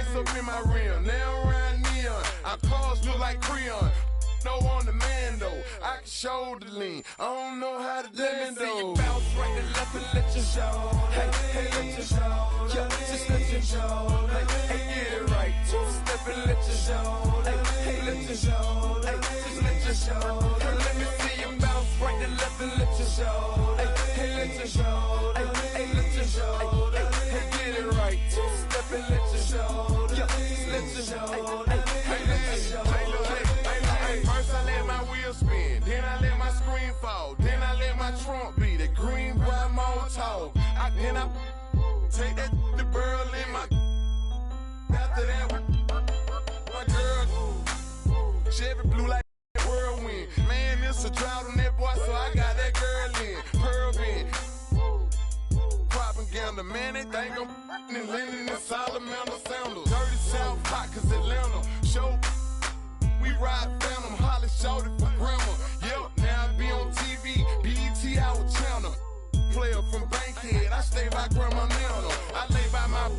ice up in my rim. Now around neon, our cars look like Creon. No on the man though, I can shoulder lean. I don't know how to let me see you bounce right to left and let your show. Hey, let your show. Yeah, just let your show. Hey, get it right. Two-step and let your show. Hey, let your show. Hey, just let your show. Hey, let me see you bounce right to left and let your show. Hey, let your show. Hey, let your show. Hey, get it right. Two-step and let your show. Yeah, just let your show. Hey, let your show. First I let my wheel spin, then I let my screen fall, then I let my trunk be the green boy Molotov. Then I take that the burl in my. After that, my girl, Chevy blue like whirlwind. Man, it's a drought on that boy, so I got that girl in. Pearl in. Propaganda, man, they think I'm in Lennon and Salamander sandals. Dirty South Hot, cause Atlanta. Show. We ride Phantom, Holly shorty for grandma. Yep, now I be on TV, BET our channel. Player from Bankhead, I stay by Grandma Nana. I lay by my.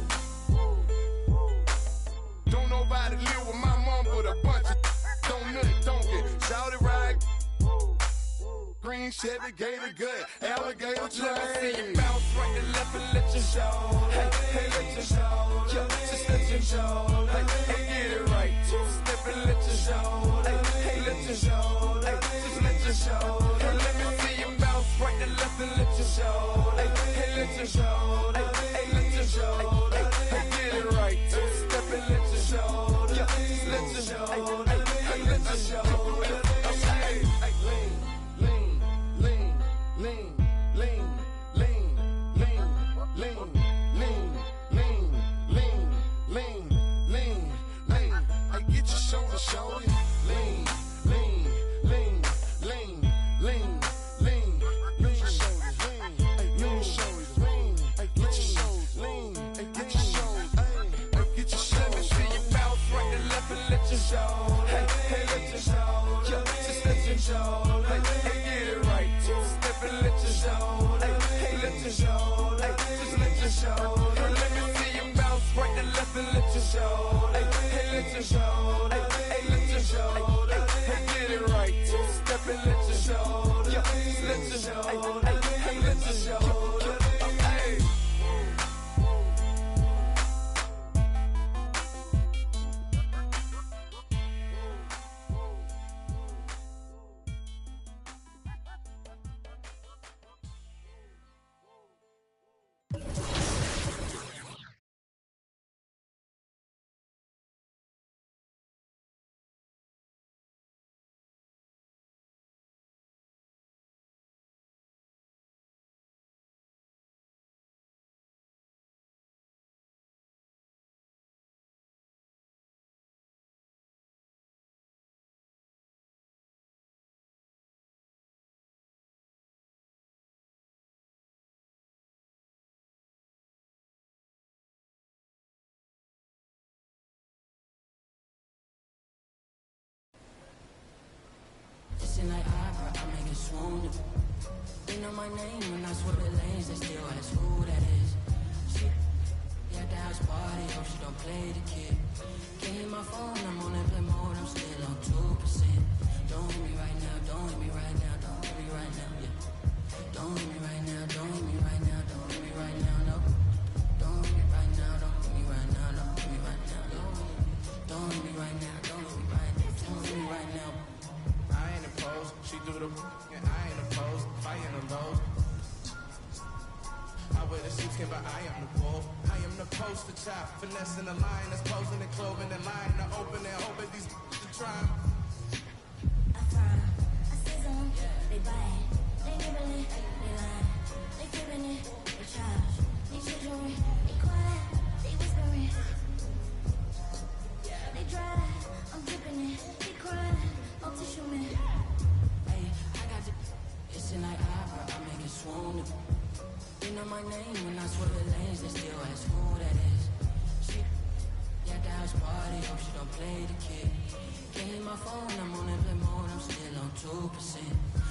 Don't nobody live with my mom, but a bunch of don't nut, don't get shouted right. Green Chevy, Gator gut, alligator train. Let me see you bounce right to left and let your show. Hey, let your show. Yeah, just let your show. Hey, get it right. Two-step and let your show. Hey, let your show. Hey, just let your show. Hey, let me see you bounce right to left and let your show. Hey, let your show. Hey, let your show. Hey, get it right. Two-step and let your show. Yeah, just let your show. Hey, let your show. Shoulder, lean, lean, lean, lean, lean, lean, lean your shoulders, lean, lean your shoulders, lean, get your shoulders, lean, get your shoulders, get your shoulders. Let me see you bounce right to left and let your show. Hey, let your show. Yeah, just let your show. Hey, get it right. Two-step and let your show. Hey, let your show. Hey, just let your show. Let me see you bounce right to left and let your show. Hey, let your show. Hey, get it right. Two-step and let your show. Yeah, let your show. Hey, let your show. Hey. Like opera, I make it swoon. They know my name when I swear the lanes, they still ask who that is. She at the house party, hope she don't play the kid. Can't hit my phone, I'm on airplane mode, I'm still on 2%. Don't hit me right now, don't hit me right now, don't hit me right now, yeah. Don't hit me right now, don't hit me right now, don't hit me right now, no. Don't hit me right now, don't hit me right now, don't hit me right now, no. Don't hit me right now, don't hit me right now, don't hit me right now. I ain't opposed, she do the and I ain't opposed, fighting the lows. I wear the sheepskin, but I am the wolf. I am the poster child, finessing the line that's closing and clothing the line to open and hoping these to try. I find, I see them, they buy it, they nibbling it, they lying, they giving it, they charge, they children, they quiet, they whispering, they dry, I'm dripping it, they crying. Tissue man. Hey, I got the it's like opera, I make it swoon. They know my name when I swear the lanes, they still ask who that is. She at the house party, hope she don't play the kid. Can't hit my phone, I'm on airplane mode, I'm still on 2%.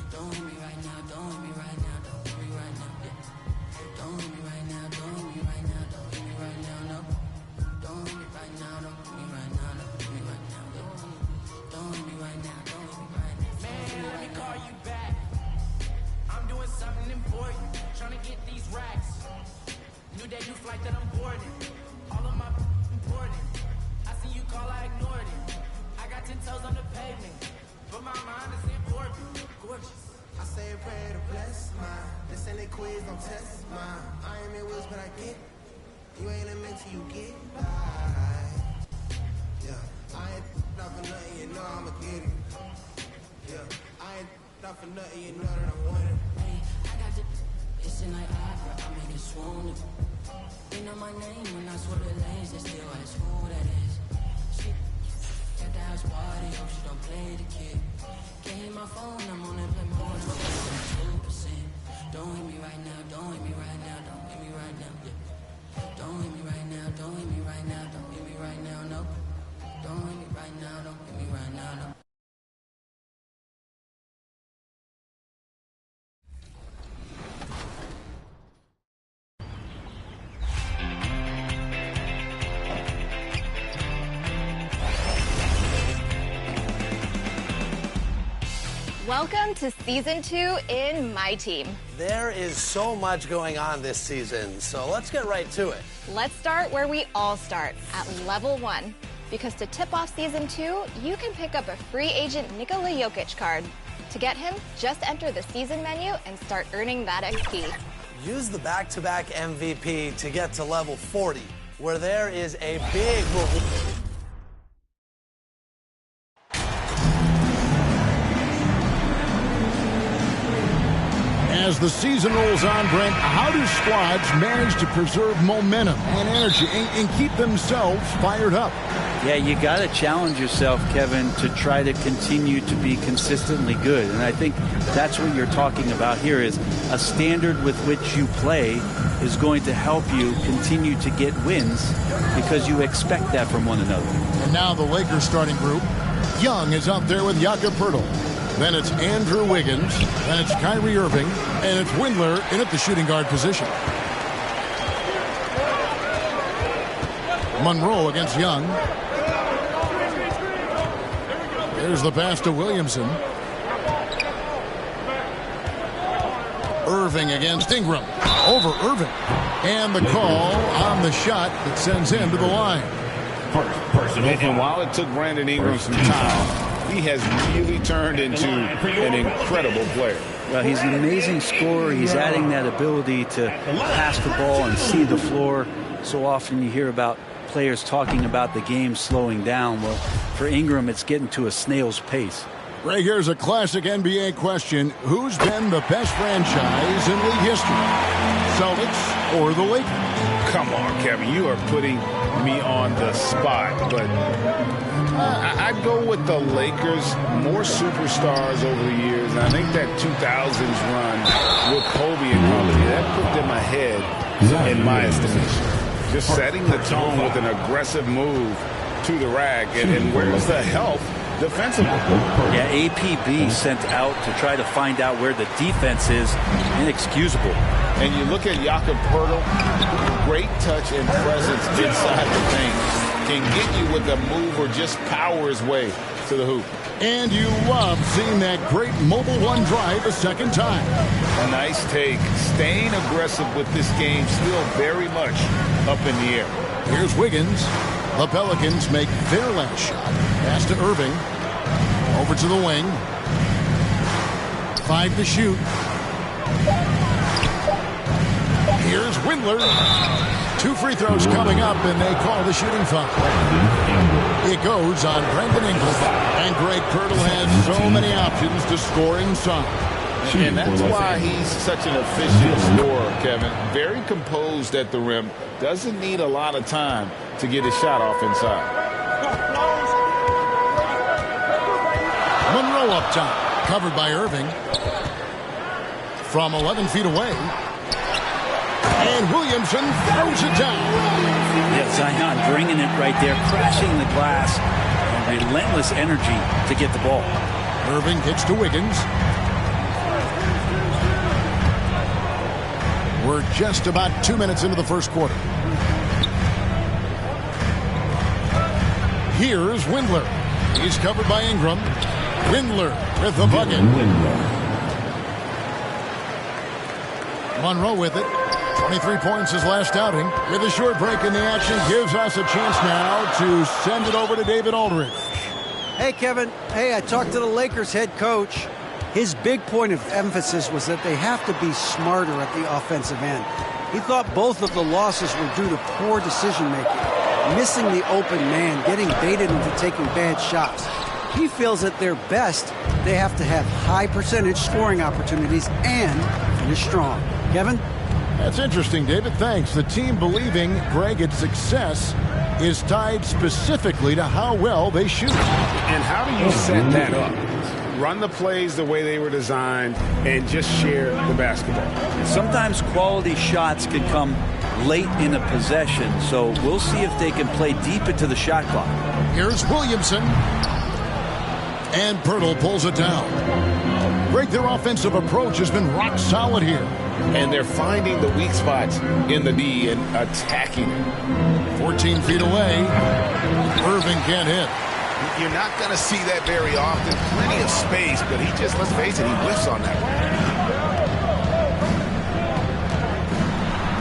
Don't hit me right now, don't hit me right now, don't hit me right now, yeah. Don't hit me right now, don't hit me right now, don't hit me right now, no. Don't hit me right now. till you get by. Yeah, I ain't not for nothing, you know I'ma get it. Yeah, I ain't not for nothing, you know that I want it. Hey, I got the it's in like I make it swoon. They know my name when I swear the lanes, they still ask who that is. She at the house party, hope she don't play the kid. Can't hit my phone, I'm on that play more. 2%. Don't hit me right now, don't hit me right now, don't hit me right now. Yeah. Don't hit me right now, don't hit me right now, don't hit me right now, no. Don't hit me right now, don't hit me right now, no. Welcome to Season 2 in My Team. There is so much going on this season, so let's get right to it. Let's start where we all start, at Level 1. Because to tip off Season 2, you can pick up a free agent Nikola Jokic card. To get him, just enter the season menu and start earning that XP. Use the back-to-back MVP to get to level 40, where there is a big reward. As the season rolls on, Brent, how do squads manage to preserve momentum and energy and keep themselves fired up? Yeah, you got to challenge yourself, Kevin, to try to continue to be consistently good. And I think that's what you're talking about here is a standard with which you play is going to help you continue to get wins because you expect that from one another. And now the Lakers starting group. Young is out there with Jakob Poeltl. Then it's Andrew Wiggins. Then it's Kyrie Irving. And it's Windler in at the shooting guard position. Monroe against Young. There's the pass to Williamson. Irving against Ingram. Over Irving. And the call on the shot that sends him to the line. And while it took Brandon Ingram some time, he has really turned into an incredible player. Well, he's an amazing scorer. He's adding that ability to pass the ball and see the floor. So often you hear about players talking about the game slowing down. Well, for Ingram, it's getting to a snail's pace. Ray, here's a classic NBA question. Who's been the best franchise in league history? Celtics or the Lakers? Come on, Kevin. You are putting me on the spot. But I'd go with the Lakers. More superstars over the years. And I think that 2000s run with Kobe and company, that put them ahead in my estimation. Just setting the tone with an aggressive move to the rack. And where's the help defensively? Yeah, APB sent out to try to find out where the defense is. Inexcusable. And you look at Jakob Poeltl, great touch and presence inside the paint. Can get you with a move or just power his way to the hoop. And you love seeing that great mobile one drive a second time. A nice take. Staying aggressive with this game, still very much up in the air. Here's Wiggins. The Pelicans make their last shot. Pass to Irving. Over to the wing. 5 to shoot. Here's Windler. 2 free throws coming up, and they call the shooting foul. It goes on Brandon Ingram. And Greg Poeltl has so many options to score inside. And that's why he's such an efficient scorer, Kevin. Very composed at the rim. Doesn't need a lot of time to get his shot off inside. Monroe up top. Covered by Irving. From 11 feet away. And Williamson throws it down. Yeah, Zion bringing it right there, crashing the glass, and relentless energy to get the ball. Irving kicks to Wiggins. We're just about 2 minutes into the first quarter. Here's Windler. He's covered by Ingram. Windler with the bucket. Monroe with it. 23 points his last outing. With a short break in the action, gives us a chance now to send it over to David Aldridge. Hey, Kevin. Hey, I talked to the Lakers head coach. His big point of emphasis was that they have to be smarter at the offensive end. He thought both of the losses were due to poor decision-making, missing the open man, getting baited into taking bad shots. He feels at their best, they have to have high percentage scoring opportunities and finish strong. Kevin? That's interesting, David. Thanks. The team believing, Greg, its success is tied specifically to how well they shoot. And how do you set that up? Run the plays the way they were designed and just share the basketball. Sometimes quality shots can come late in a possession, so we'll see if they can play deep into the shot clock. Here's Williamson. And Pirtle pulls it down. Greg, their offensive approach has been rock solid here. And they're finding the weak spots in the D and attacking it. 14 feet away. Irving can't hit. You're not going to see that very often. Plenty of space, but he just, let's face it, he whiffs on that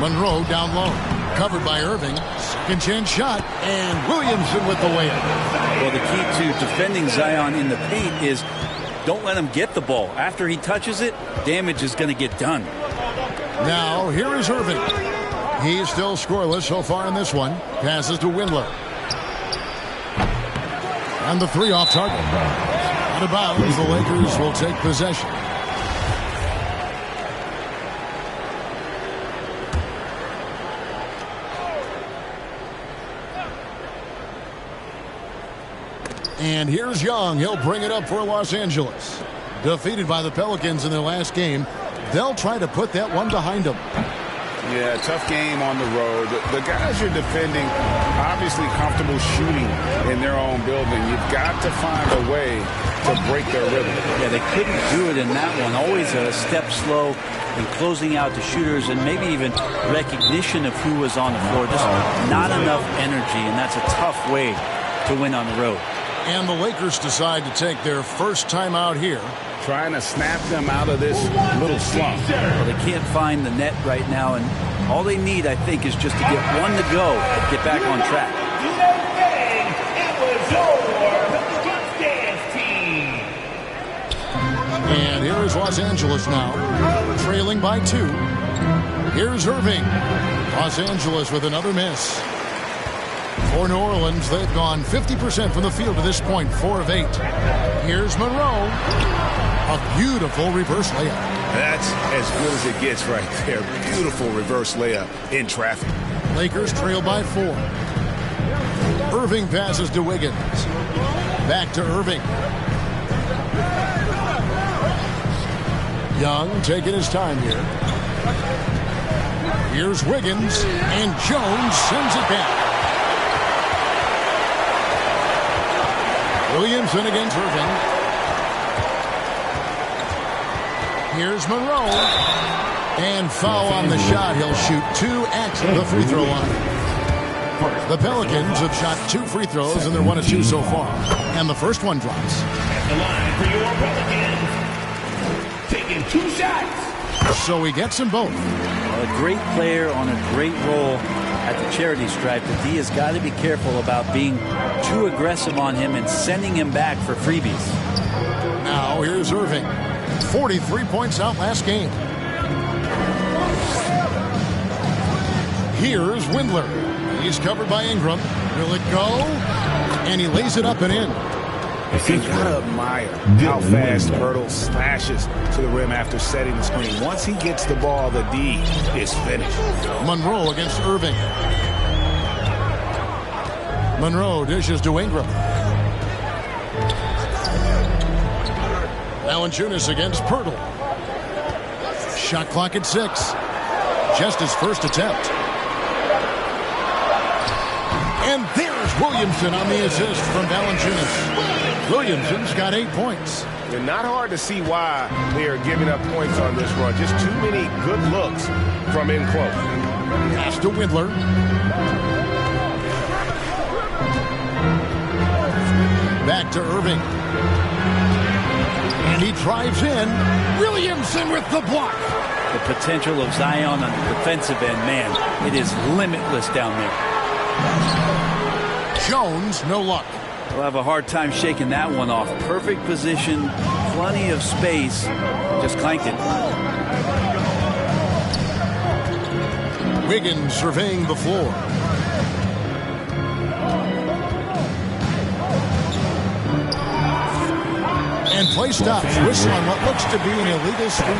one. Monroe down low. Covered by Irving. Second chance shot. And Williamson with the layup. Well, the key to defending Zion in the paint is don't let him get the ball. After he touches it, damage is going to get done. Now, here is Irving. He's still scoreless so far in this one. Passes to Windler. And the three off target. Out of bounds, the Lakers will take possession. And here's Young. He'll bring it up for Los Angeles. Defeated by the Pelicans in their last game, they'll try to put that one behind them. Yeah, tough game on the road. The guys you're defending, obviously comfortable shooting in their own building. You've got to find a way to break their rhythm. Yeah, they couldn't do it in that one. Always a step slow in closing out the shooters and maybe even recognition of who was on the floor. Just not enough energy, and that's a tough way to win on the road. And the Lakers decide to take their first time out here. Trying to snap them out of this little slump. Well, they can't find the net right now, and all they need, I think, is just to get one to go and get back on track. And here is Los Angeles now, trailing by 2. Here's Irving. Los Angeles with another miss. For New Orleans, they've gone 50% from the field to this point, 4 of 8. Here's Monroe. A beautiful reverse layup. That's as good as it gets right there. Beautiful reverse layup in traffic. Lakers trail by 4. Irving passes to Wiggins. Back to Irving. Young taking his time here. Here's Wiggins, and Jones sends it back. Williamson against Irving. Here's Monroe. And foul on the shot. He'll shoot 2 at the free throw line. The Pelicans have shot 2 free throws, and they're 1 of 2 so far. And the first one drops. At the line for your Pelicans, taking 2 shots. So he gets them both. A great player on a great role at the charity stripe. The D has got to be careful about being too aggressive on him and sending him back for freebies. Now here's Irving. 43 points out last game. Here's Windler. He's covered by Ingram. Will it go? And he lays it up and in. You gotta admire how fast Pirtle slashes to the rim after setting the screen. Once he gets the ball, the D is finished. Monroe against Irving. Monroe dishes to Ingram. Valanciunas against Pirtle. Shot clock at 6. Just his first attempt. And there's Williamson on the assist from Valanciunas. Williamson's got 8 points. It's not hard to see why they are giving up points on this run. Just too many good looks from in close. Pass to Windler. Back to Irving. And he drives in. Williamson with the block. The potential of Zion on the defensive end, man, it is limitless down there. Jones, no luck. We'll have a hard time shaking that one off. Perfect position, plenty of space, just clanked it. Wiggins surveying the floor. And play stops. Whistle on what looks to be an illegal screen.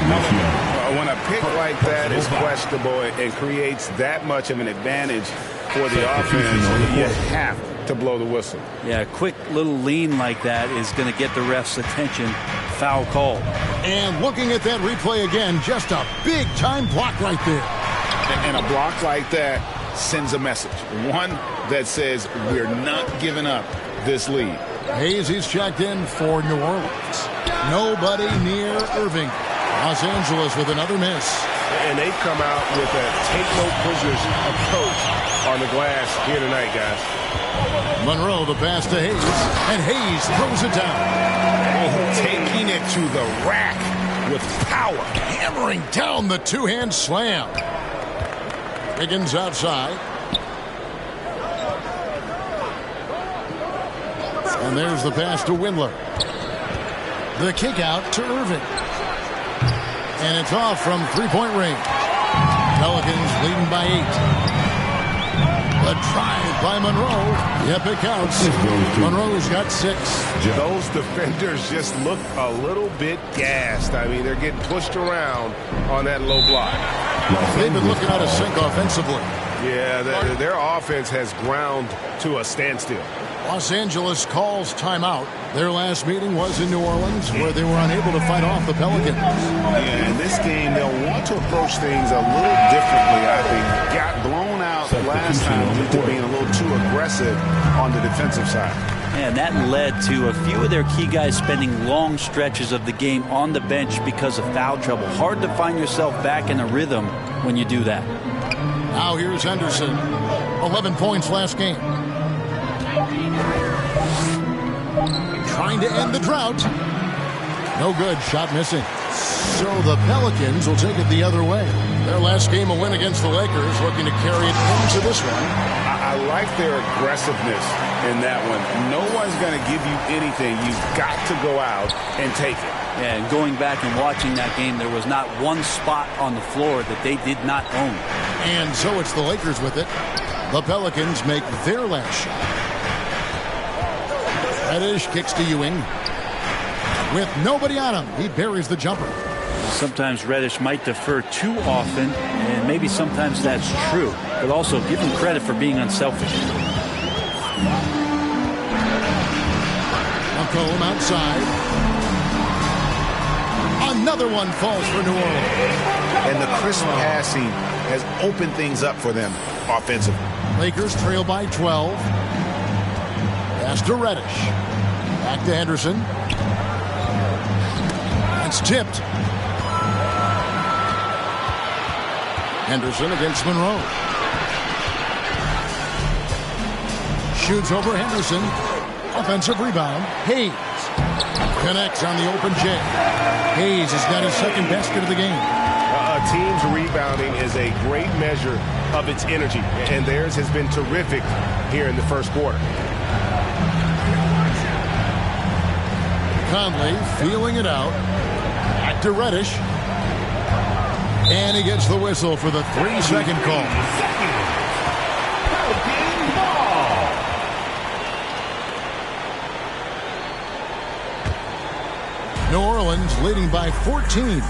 When a pick like that is questionable and creates that much of an advantage for the offense, you have to blow the whistle. Yeah, a quick little lean like that is going to get the ref's attention. Foul call. And looking at that replay again, just a big-time block right there. And a block like that sends a message. One that says we're not giving up this lead. Hayes is checked in for New Orleans. Nobody near Irving. Los Angeles with another miss. And they come out with a take-no-prisoners approach on the glass here tonight, guys. Monroe, the pass to Hayes, and Hayes throws it down. Oh, taking it to the rack with power. Hammering down the two-hand slam. Wiggins outside. And there's the pass to Windler. The kick out to Irving. And it's off from three-point range. Pelicans leading by 8. The drive by Monroe. Yep, it counts. Monroe's got 6. Those defenders just look a little bit gassed. I mean, they're getting pushed around on that low block. They've been looking out of sync offensively. Yeah, their offense has ground to a standstill. Los Angeles calls timeout. Their last meeting was in New Orleans, where they were unable to fight off the Pelicans. Yeah, in this game, they'll want to approach things a little differently, I think. Got blown out last time due to being a little too aggressive on the defensive side. And that led to a few of their key guys spending long stretches of the game on the bench because of foul trouble. Hard to find yourself back in a rhythm when you do that. Now here's Henderson. 11 points last game. Trying to end the drought. No good. Shot missing. So the Pelicans will take it the other way. Their last game, a win against the Lakers, looking to carry it into this one. I like their aggressiveness in that one. No one's going to give you anything. You've got to go out and take it. Yeah, and going back and watching that game, there was not one spot on the floor that they did not own. And so it's the Lakers with it. The Pelicans make their last shot. Reddish kicks to Ewing. With nobody on him, he buries the jumper. Sometimes Reddish might defer too often, and maybe sometimes that's true. But also, give him credit for being unselfish. McCollum outside. Another one falls for New Orleans. And the crisp passing has opened things up for them offensively. Lakers trail by 12. Pass to Reddish. Back to Henderson. It's tipped. Henderson against Monroe. Shoots over Henderson. Offensive rebound. Hayes connects on the open J. Hayes has got his second basket of the game. A team's rebounding is a great measure of its energy, and theirs has been terrific here in the first quarter. Conley feeling it out. Back to Reddish. And he gets the whistle for the 3-second call. New Orleans leading by 14.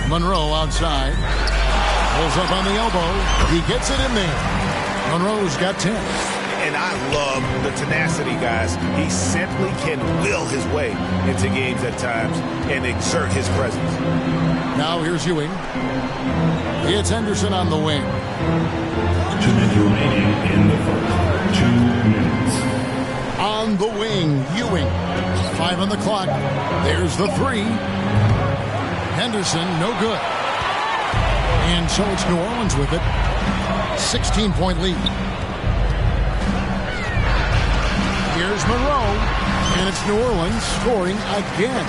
Monroe outside. Pulls up on the elbow. He gets it in there. Monroe's got 10. And I love the tenacity, guys. He simply can will his way into games at times and exert his presence. Now here's Ewing. It's Henderson on the wing. 2 minutes remaining in the first. 2 minutes. On the wing, Ewing. 5 on the clock. There's the 3. Henderson, no good. And so it's New Orleans with it. 16-point lead. Here's Monroe, and it's New Orleans scoring again.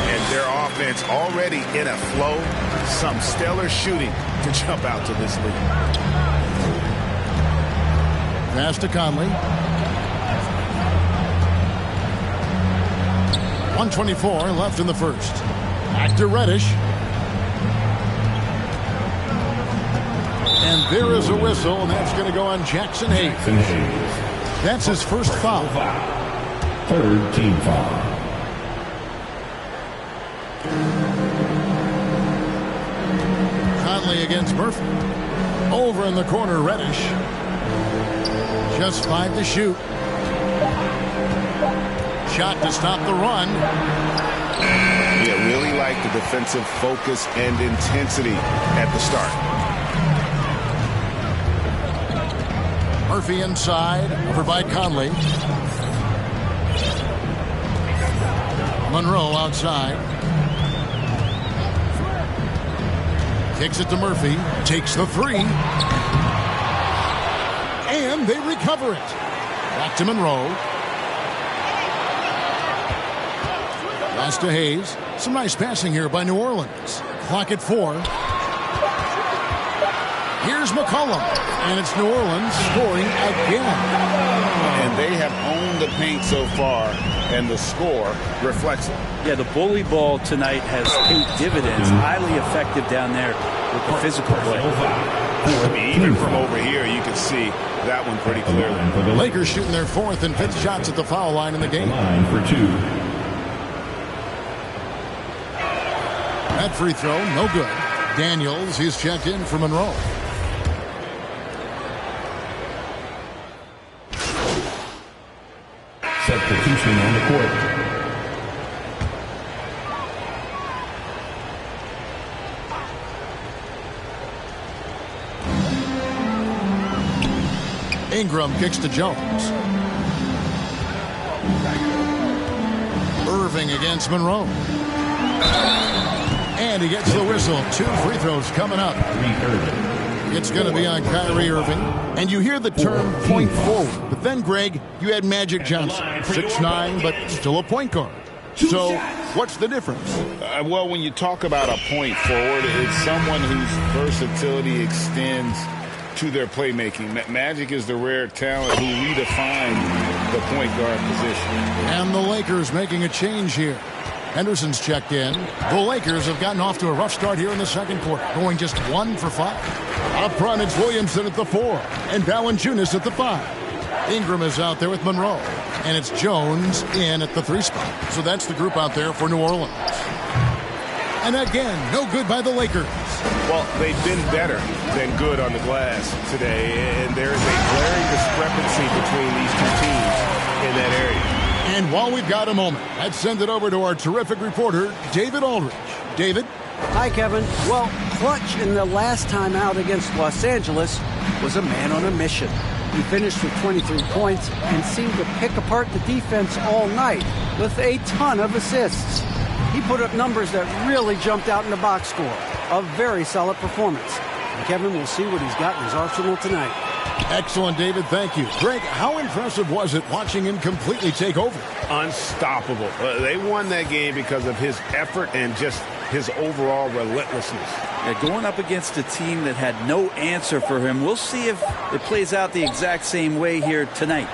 And their offense already in a flow. Some stellar shooting to jump out to this lead. Pass to Conley. 1:24 left in the first. Back to Reddish. And there is a whistle, and that's going to go on Jackson Hayes. That's his first foul. Third team foul. Conley against Murphy. Over in the corner, Reddish. Just 5 to shoot. Shot to stop the run. Yeah, really like the defensive focus and intensity at the start. Murphy inside, over by Conley. Monroe outside. Kicks it to Murphy. Takes the 3. And they recover it. Back to Monroe. Pass to Hayes. Some nice passing here by New Orleans. Clock at 4. Here's McCollum. And it's New Orleans scoring again. And they have owned the paint so far, and the score reflects it. Yeah, the bully ball tonight has paid dividends. Highly effective down there with the physical play. Even from over here, you can see that one pretty clearly. The Lakers shooting their 4th and 5th shots at the foul line in the game. Line for 2. That free throw, no good. Daniels, he's checked in for Monroe. Substitution on the court. Ingram kicks to Jones. Irving against Monroe. And he gets the whistle. 2 free throws coming up. It's going to be on Kyrie Irving. And you hear the term point forward. But then, Greg, you had Magic Johnson. 6'9", but still a point guard. So what's the difference? Well, when you talk about a point forward, it's someone whose versatility extends to their playmaking. Magic is the rare talent who redefined the point guard position. And the Lakers making a change here. Henderson's checked in. The Lakers have gotten off to a rough start here in the second quarter, going just 1 for 5. Up front, it's Williamson at the 4, and Valanciunas at the 5. Ingram is out there with Monroe, and it's Jones in at the 3 spot. So that's the group out there for New Orleans. And again, no good by the Lakers. Well, they've been better than good on the glass today, and there is a glaring discrepancy between these 2 teams in that area. And while we've got a moment, let's send it over to our terrific reporter, David Aldridge. David? Hi, Kevin. Well, Clutch in the last time out against Los Angeles was a man on a mission. He finished with 23 points and seemed to pick apart the defense all night with a ton of assists. He put up numbers that really jumped out in the box score. A very solid performance. And Kevin, will see what he's got in his arsenal tonight. Excellent, David. Thank you. Greg, how impressive was it watching him completely take over? Unstoppable. They won that game because of his effort and just his overall relentlessness. Yeah, going up against a team that had no answer for him. We'll see if it plays out the exact same way here tonight.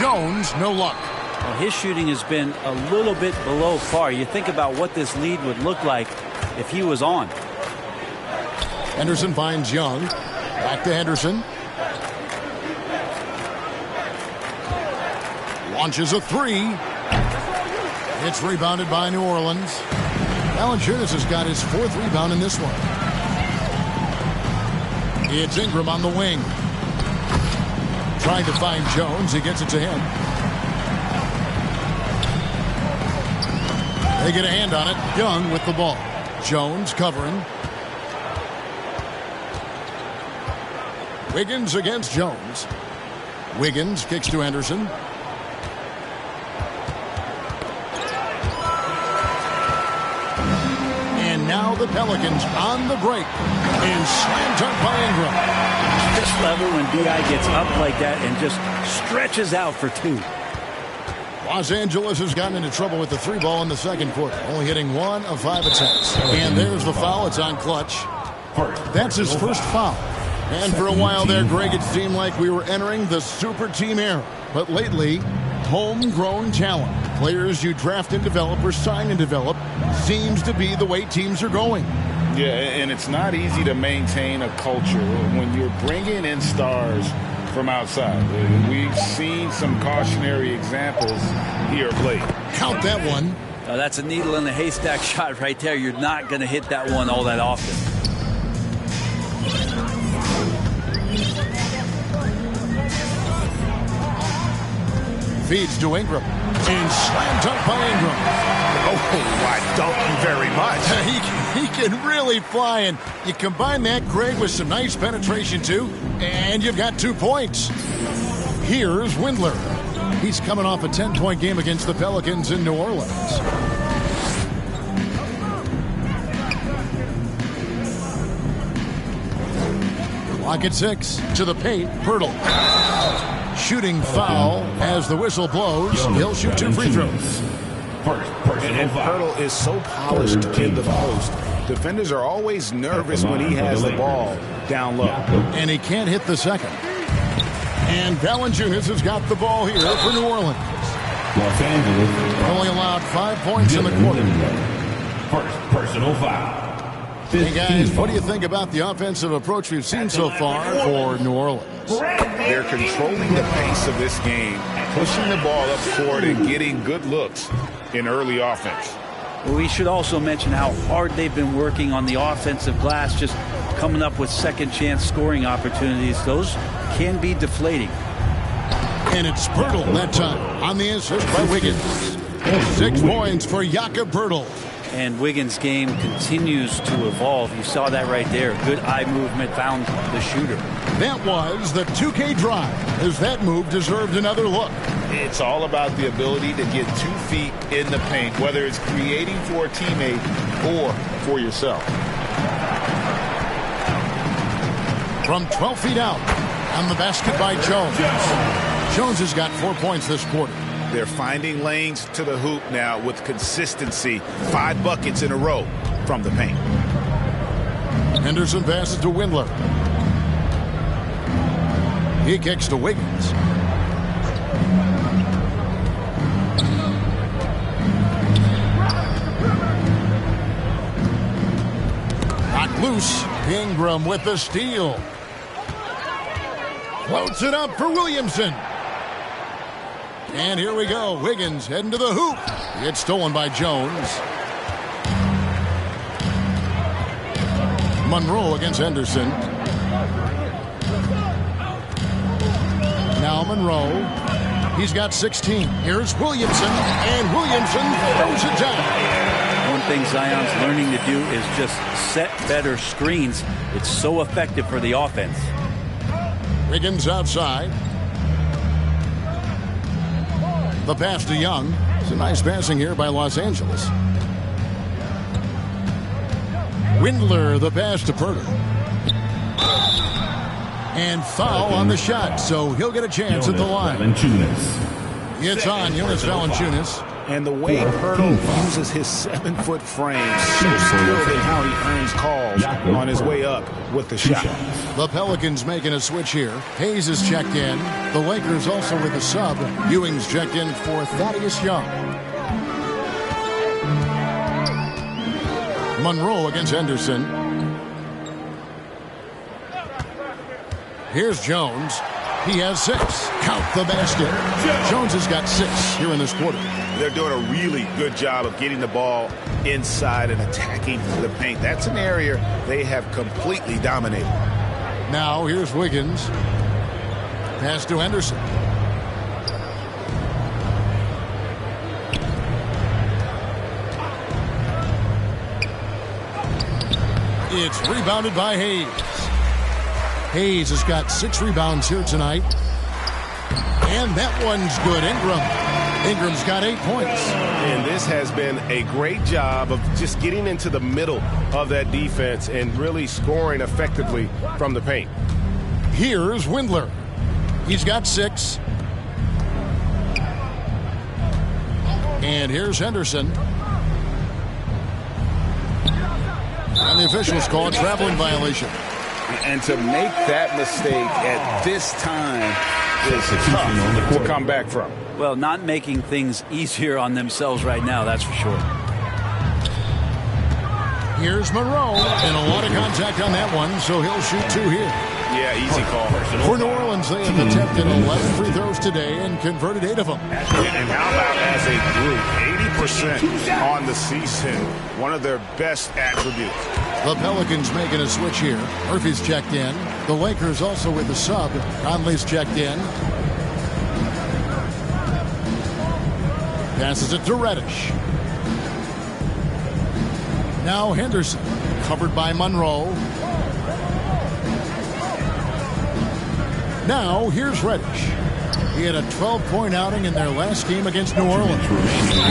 Jones, no luck. Well, his shooting has been a little bit below par. You think about what this lead would look like if he was on. Henderson finds Young. Back to Henderson. Launches a 3. It's rebounded by New Orleans. Valanciunas has got his 4th rebound in this one. It's Ingram on the wing. Trying to find Jones. He gets it to him. They get a hand on it. Young with the ball. Jones covering. Wiggins against Jones. Wiggins kicks to Anderson. And now the Pelicans on the break. And slam dunk by Ingram. Just love it when B.I. gets up like that and just stretches out for 2. Los Angeles has gotten into trouble with the 3 ball in the second quarter, only hitting 1 of 5 attempts. And there's the foul. It's on Clutch. That's his first foul. And for a while there, Greg, it seemed like we were entering the super team era. But lately, homegrown talent, players you draft and develop or sign and develop, seems to be the way teams are going. Yeah, and it's not easy to maintain a culture when you're bringing in stars from outside. We've seen some cautionary examples here of late. Count that one. That's a needle in the haystack shot right there. You're not going to hit that one all that often. Feeds to Ingram. And slam dunk by Ingram. Oh, I don't you very much. He can really fly, and you combine that, Greg, with some nice penetration, too, and you've got 2 points. Here's Windler. He's coming off a 10-point game against the Pelicans in New Orleans. Clock at 6. To the paint, Pirtle. Shooting foul as the whistle blows. He'll shoot 2 free throws. And Pirtle is so polished in the post. Defenders are always nervous when he has the ball down low. And he can't hit the second. And Valanciunas has got the ball here for New Orleans. Los Angeles Only allowed 5 points in the quarter. First personal foul. Hey guys, what do you think about the offensive approach we've seen so far for New Orleans? They're controlling the pace of this game, pushing the ball up court and getting good looks in early offense. We should also mention how hard they've been working on the offensive glass, just coming up with second chance scoring opportunities. Those can be deflating. And it's Pirtle that time on the assist by Wiggins. 6 points for Jakob Pirtle. And Wiggins' game continues to evolve. You saw that right there. Good eye movement, found the shooter. That was the 2K drive, as that move deserved another look. It's all about the ability to get 2 feet in the paint, whether it's creating for a teammate or for yourself. From 12 feet out, on the basket by Jones. Jones has got 4 points this quarter. They're finding lanes to the hoop now with consistency. 5 buckets in a row from the paint. Henderson passes to Windler. He kicks to Wiggins. Knocked loose. Ingram with the steal. Floats it up for Williamson. And here we go. Wiggins heading to the hoop. It's stolen by Jones. Monroe against Henderson. Now Monroe. He's got 16. Here's Williamson. And Williamson throws it down. One thing Zion's learning to do is just set better screens. It's so effective for the offense. Wiggins outside. The pass to Young. It's a nice passing here by Los Angeles. Windler, the pass to Pirtle. And foul on the shot, so he'll get a chance at the line. It's on Jonas Valanciunas. And the way Pirtle uses his 7-foot frame, so skilled in how he earns calls on his way up with the shot. The Pelicans making a switch here. Hayes is checked in. The Lakers also with a sub. Ewing's checked in for Thaddeus Young. Monroe against Henderson. Here's Jones. He has 6. Count the basket. Jones has got 6 here in this quarter. They're doing a really good job of getting the ball inside and attacking the paint. That's an area they have completely dominated. Now here's Wiggins. Pass to Henderson. It's rebounded by Hayes. Hayes has got 6 rebounds here tonight. And that one's good. Ingram's got 8 points. And this has been a great job of just getting into the middle of that defense and really scoring effectively from the paint. Here's Windler. He's got 6. And here's Henderson. And the officials call a traveling violation. And to make that mistake at this time is tough to come back from. Well, not making things easier on themselves right now, that's for sure. Here's Monroe, and a lot of contact on that one, so he'll shoot 2 here. Yeah, easy call. For New Orleans, they have attempted 11 free throws today and converted 8 of them. And how about as a group, 80% on the season, one of their best attributes. The Pelicans making a switch here. Murphy's checked in. The Lakers also with the sub. Conley's checked in. Passes it to Reddish. Now Henderson, covered by Monroe. Now here's Reddish. He had a 12-point outing in their last game against New Orleans.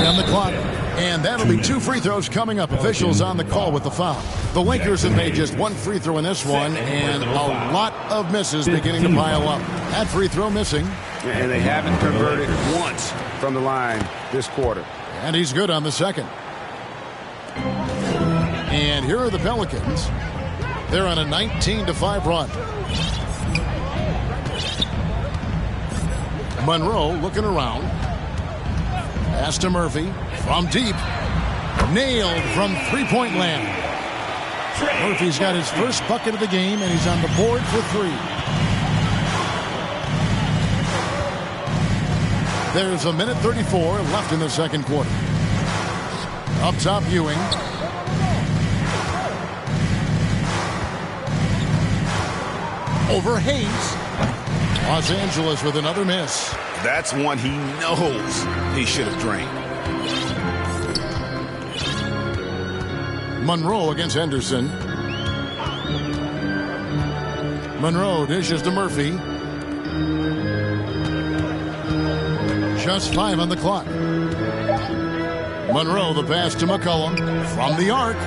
On the clock. And that'll be 2 free throws coming up. Officials on the call with the foul. The Lakers have made just 1 free throw in this one, and a lot of misses beginning to pile up. That free throw missing. And they haven't converted once from the line this quarter. And he's good on the second. And here are the Pelicans. They're on a 19-5 run. Monroe looking around. Pass to Murphy from deep. Nailed from three-point land. Murphy's got his first bucket of the game, and he's on the board for 3. There's a minute 34 left in the second quarter. Up top, Ewing. Over Hayes. Los Angeles with another miss. That's one he knows he should have drained. Monroe against Henderson. Monroe dishes to Murphy. Just 5 on the clock. Monroe, the pass to McCollum from the arc.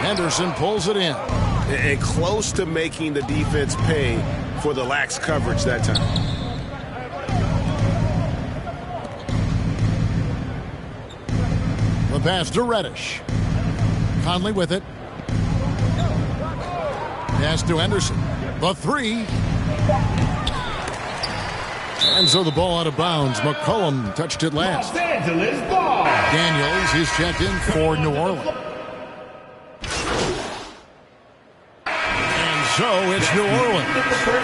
Henderson pulls it in. And close to making the defense pay for the lax coverage that time. The pass to Reddish. Conley with it. Pass to Henderson. The 3. And so the ball out of bounds. McCollum touched it last. Los Angeles ball. Daniels, he's checked in for New Orleans. And so it's New Orleans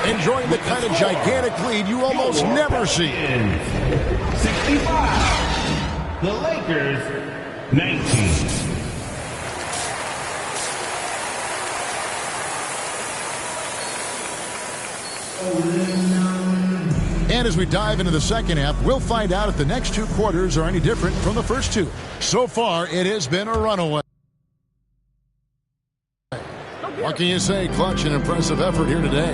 enjoying the kind of gigantic lead you almost never see. 65. The Lakers, 19. And as we dive into the second half, we'll find out if the next 2 quarters are any different from the first 2. So far, it has been a runaway. What can you say? Clutch and impressive effort here today.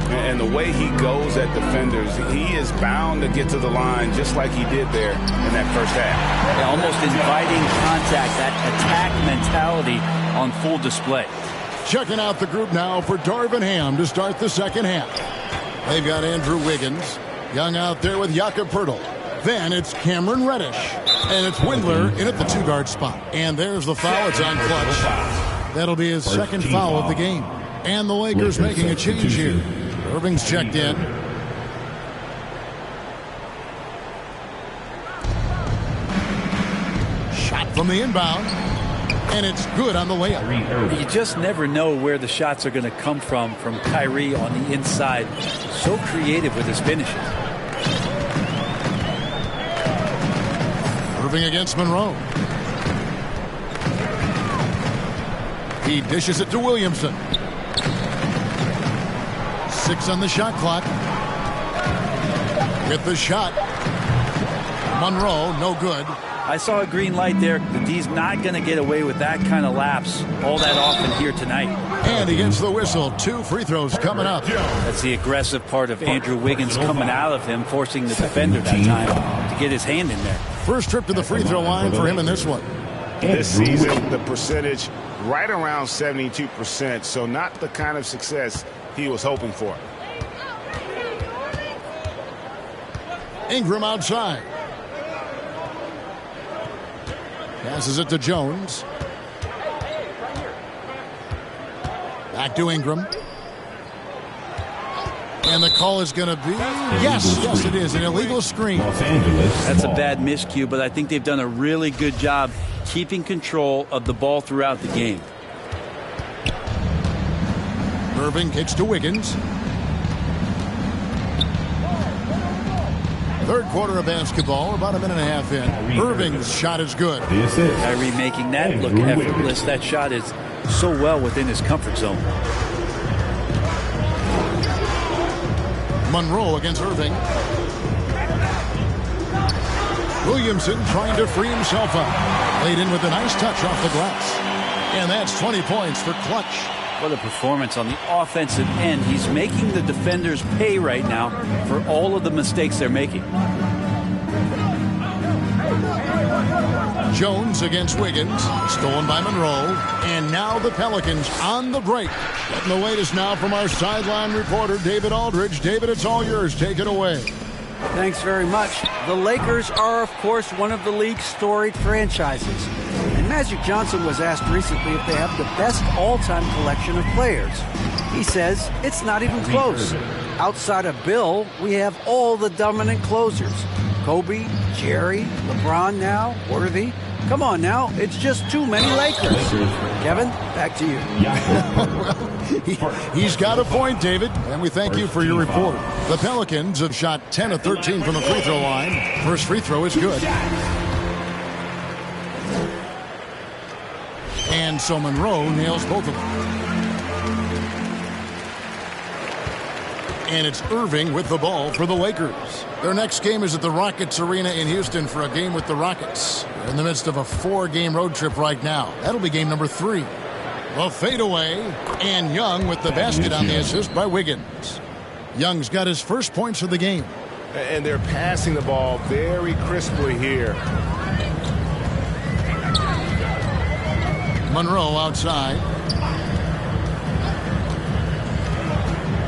And the way he goes at defenders, he is bound to get to the line just like he did there in that first half. Yeah, almost inviting contact, that attack mentality on full display. Checking out the group now for Darvin Ham to start the second half. They've got Andrew Wiggins. Young out there with Jakob Poeltl. Then it's Cameron Reddish. And it's Windler in at the 2-guard spot. And there's the foul. It's on Clutch. That'll be his second foul of the game. And the Lakers making a change here. Irving's checked in. Shot from the inbound. And it's good on the layup. You just never know where the shots are going to come from Kyrie on the inside. So creative with his finishes. Irving against Monroe. He dishes it to Williamson. 6 on the shot clock. With the shot. Monroe, no good. I saw a green light there. The D's not going to get away with that kind of lapse all that often here tonight. And he gets the whistle. 2 free throws coming up. That's the aggressive part of Andrew Wiggins coming out of him, forcing the defender that time to get his hand in there. First trip to the free throw line for him in this one. This season, the percentage right around 72%, so not the kind of success he was hoping for. Ingram outside. Passes it to Jones. Back to Ingram. And the call is going to be, yes, it is, an illegal screen. That's a bad miscue, but I think they've done a really good job keeping control of the ball throughout the game. Irving kicks to Wiggins. Third quarter of basketball, about a minute and a half in. Irving's shot is good. Kyrie making that look effortless. That shot is so well within his comfort zone. Monroe against Irving. Williamson trying to free himself up. Laid in with a nice touch off the glass. And that's 20 points for Clutch. What a performance on the offensive end. He's making the defenders pay right now for all of the mistakes they're making. Jones against Wiggins. Stolen by Monroe. And now the Pelicans on the break. Getting the latest now from our sideline reporter, David Aldridge. David, it's all yours. Take it away. Thanks very much. The Lakers are, of course, one of the league's storied franchises. And Magic Johnson was asked recently if they have the best all-time collection of players. He says it's not even close. Outside of Bill, we have all the dominant closers. Kobe, Jerry, LeBron now, Worthy. Come on now, it's just too many Lakers. Kevin, back to you. Well, he's got a point, David, and we thank you for your report. The Pelicans have shot 10 of 13 from the free throw line. First free throw is good. And so Monroe nails both of them. And it's Irving with the ball for the Lakers. Their next game is at the Rockets Arena in Houston for a game with the Rockets. They're in the midst of a 4-game road trip right now. That'll be game number 3. The fadeaway, and Young with the basket on the assist by Wiggins. Young's got his first points of the game. And they're passing the ball very crisply here. Monroe outside.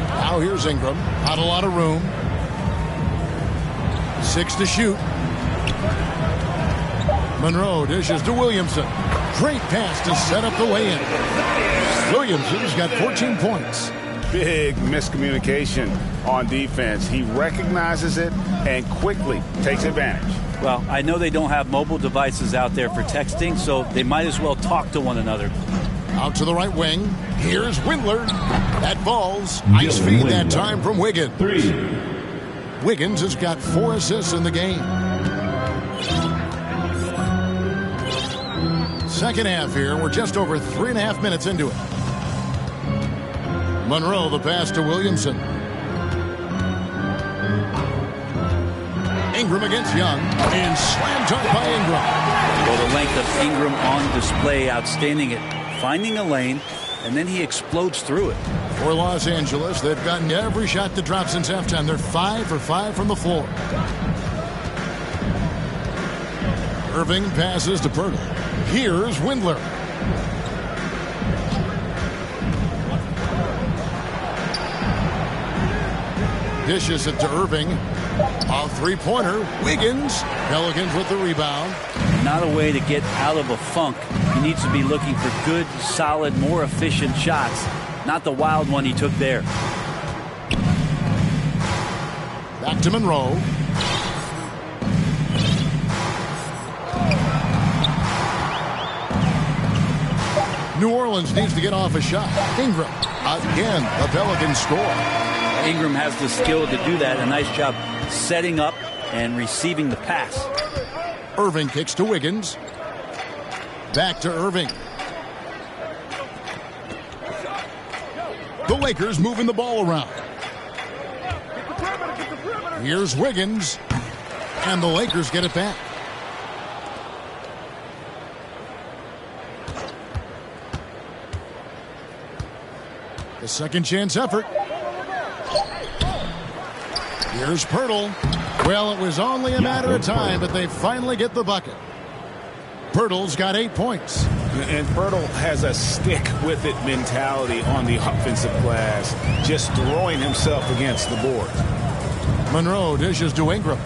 Now here's Ingram. Not a lot of room. 6 to shoot. Monroe dishes to Williamson. Great pass to set up the way-in. Williamson's got 14 points. Big miscommunication on defense. He recognizes it and quickly takes advantage. Well, I know they don't have mobile devices out there for texting, so they might as well talk to one another. Out to the right wing. Here's Windler. That falls. Nice feed that time from Wiggins. Wiggins has got 4 assists in the game. Second half here. We're just over 3.5 minutes into it. Monroe, the pass to Williamson. Ingram against Young. And slam dunk by Ingram. Well, the length of Ingram on display, outstanding at finding a lane, and then he explodes through it. For Los Angeles, they've gotten every shot to drop since halftime. They're 5 for 5 from the floor. Irving passes to Pirtle. Here's Windler. Dishes it to Irving. A three-pointer. Wiggins. Pelicans with the rebound. Not a way to get out of a funk. He needs to be looking for good, solid, more efficient shots. Not the wild one he took there. Back to Monroe. New Orleans needs to get off a shot. Ingram. Again, the Pelicans score. Ingram has the skill to do that. A nice job setting up and receiving the pass. Irving kicks to Wiggins. Back to Irving. The Lakers moving the ball around. Here's Wiggins. And the Lakers get it back. The second chance effort. Here's Pirtle. Well, it was only a matter of time, but they finally get the bucket. Pirtle's got 8 points. And Pirtle has a stick-with-it mentality on the offensive glass, just throwing himself against the board. Monroe dishes to Ingram.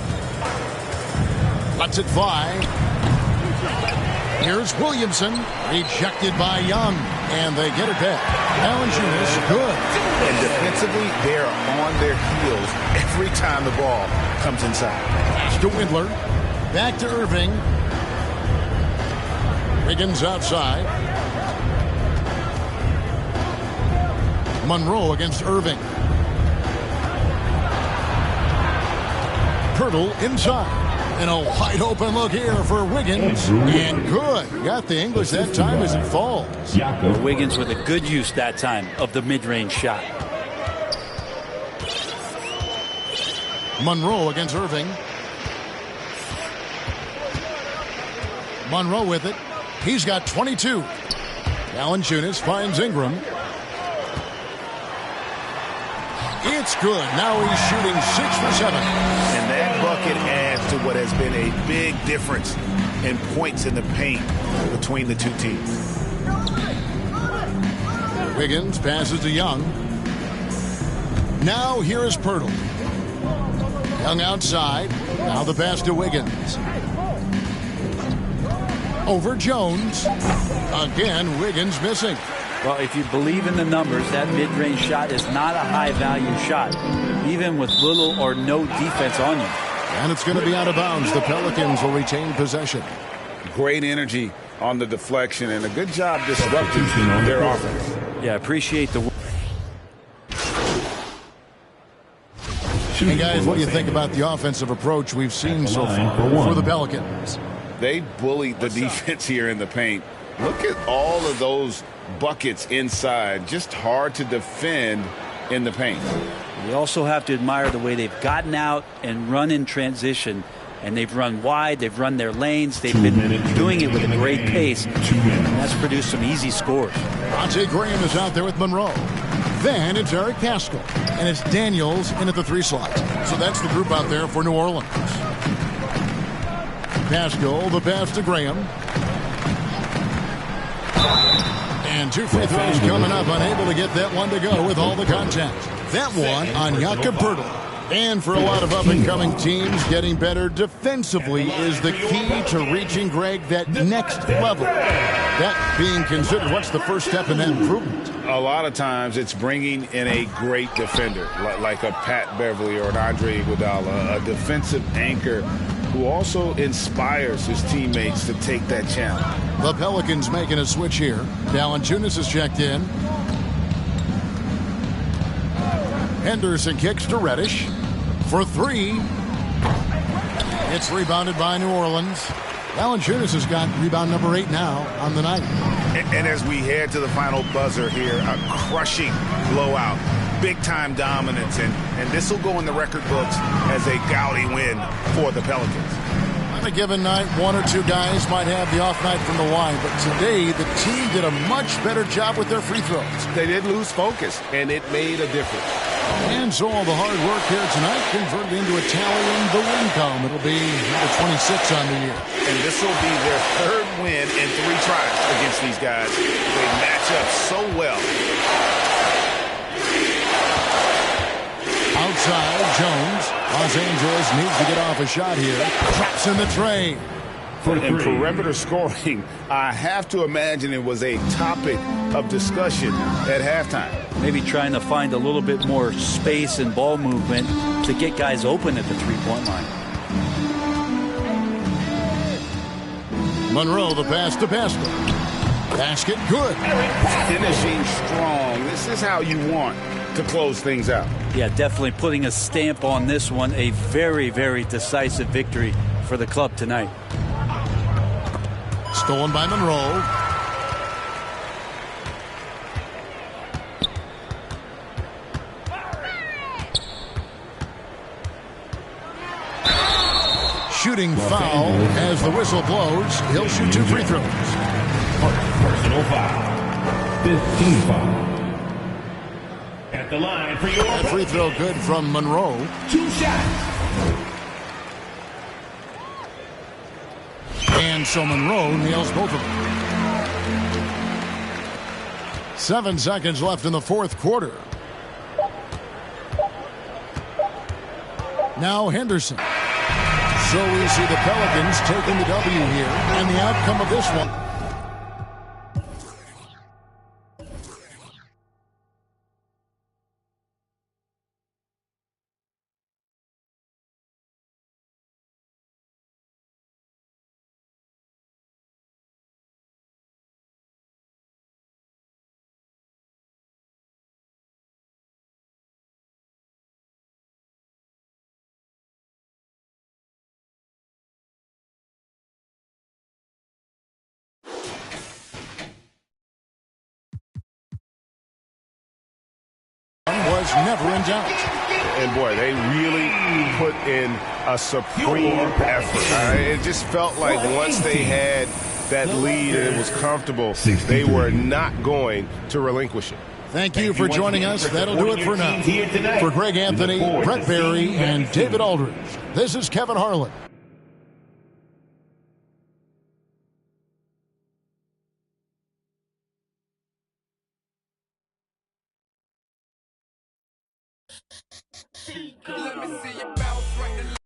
Lets it fly. Here's Williamson. Rejected by Young. And they get it back. Valanciunas, good. And defensively, they're on their heels every time the ball comes inside. Pass to Windler. Back to Irving. Wiggins outside. Monroe against Irving. Pirtle inside. And a wide open look here for Wiggins. And good. Got the English that time as it falls. Wiggins with a good use that time of the mid-range shot. Monroe against Irving. Monroe with it. He's got 22. Valanciunas finds Ingram. It's good. Now he's shooting 6 for 7. And that bucket adds to what has been a big difference in points in the paint between the two teams. Wiggins passes to Young. Now here is Pirtle. Young outside. Now the pass to Wiggins. Over Jones. Again, Wiggins missing. Well, if you believe in the numbers, that mid-range shot is not a high-value shot, even with little or no defense on you. And it's going to be out of bounds. The Pelicans will retain possession. Great energy on the deflection and a good job disrupting their offense. Yeah, appreciate the... Hey, guys, what do you think about the offensive approach we've seen so far for the Pelicans? They bullied the defense here in the paint. Look at all of those buckets inside. Just hard to defend in the paint. You also have to admire the way they've gotten out and run in transition. And they've run wide. They've run their lanes. They've been doing it with a great pace. And that's produced some easy scores. Monte Graham is out there with Monroe. Then it's Eric Pascal. And it's Daniels in at the 3 slot. So that's the group out there for New Orleans. Pascal, the pass to Graham. And 2 free throws coming up. Unable to get that one to go with all the contact. That one on Jakob Pirtle. And for a lot of up-and-coming teams, getting better defensively is the key to reaching, Greg, that next level. That being considered, what's the first step in that improvement? A lot of times it's bringing in a great defender, like a Pat Beverly or an Andre Iguodala, a defensive anchor who also inspires his teammates to take that challenge. The Pelicans making a switch here. Valanciunas is checked in. Henderson kicks to Reddish for 3. It's rebounded by New Orleans. Valanciunas has got rebound number 8 now on the night. And as we head to the final buzzer here, a crushing blowout, big-time dominance, and this will go in the record books as a gaudy win for the Pelicans. On a given night, 1 or 2 guys might have the off night from the wine, but today the team did a much better job with their free throws. They did lose focus, and it made a difference. And so all the hard work here tonight converted into a tally in the win column. It'll be number 26 on the year. And this will be their 3rd win in 3 tries against these guys. They match up so well. Outside, Jones. Los Angeles needs to get off a shot here. Traps in the tray. In perimeter scoring, I have to imagine it was a topic of discussion at halftime. Maybe trying to find a little bit more space and ball movement to get guys open at the 3-point line. Monroe, the pass to Pascal. Basket good. Finishing strong. This is how you want to close things out. Yeah, definitely putting a stamp on this one. A very, very decisive victory for the club tonight. Stolen by Monroe. Shooting foul as the whistle blows. He'll shoot 2 free throws. Personal foul. 15 foul. At the line for your... That free throw good from Monroe. 2 shots. And so Monroe nails both of them. 7 seconds left in the 4th quarter. Now Henderson. So we see the Pelicans taking the W here, and the outcome of this one. was never in doubt. And boy, they really put in a supreme effort. It just felt like once they had that lead and it was comfortable, they were not going to relinquish it. Thank you for joining us. That'll do it for now. For Greg Anthony, Brett Barry, and David Aldridge, this is Kevin Harlan. Let me see you bounce right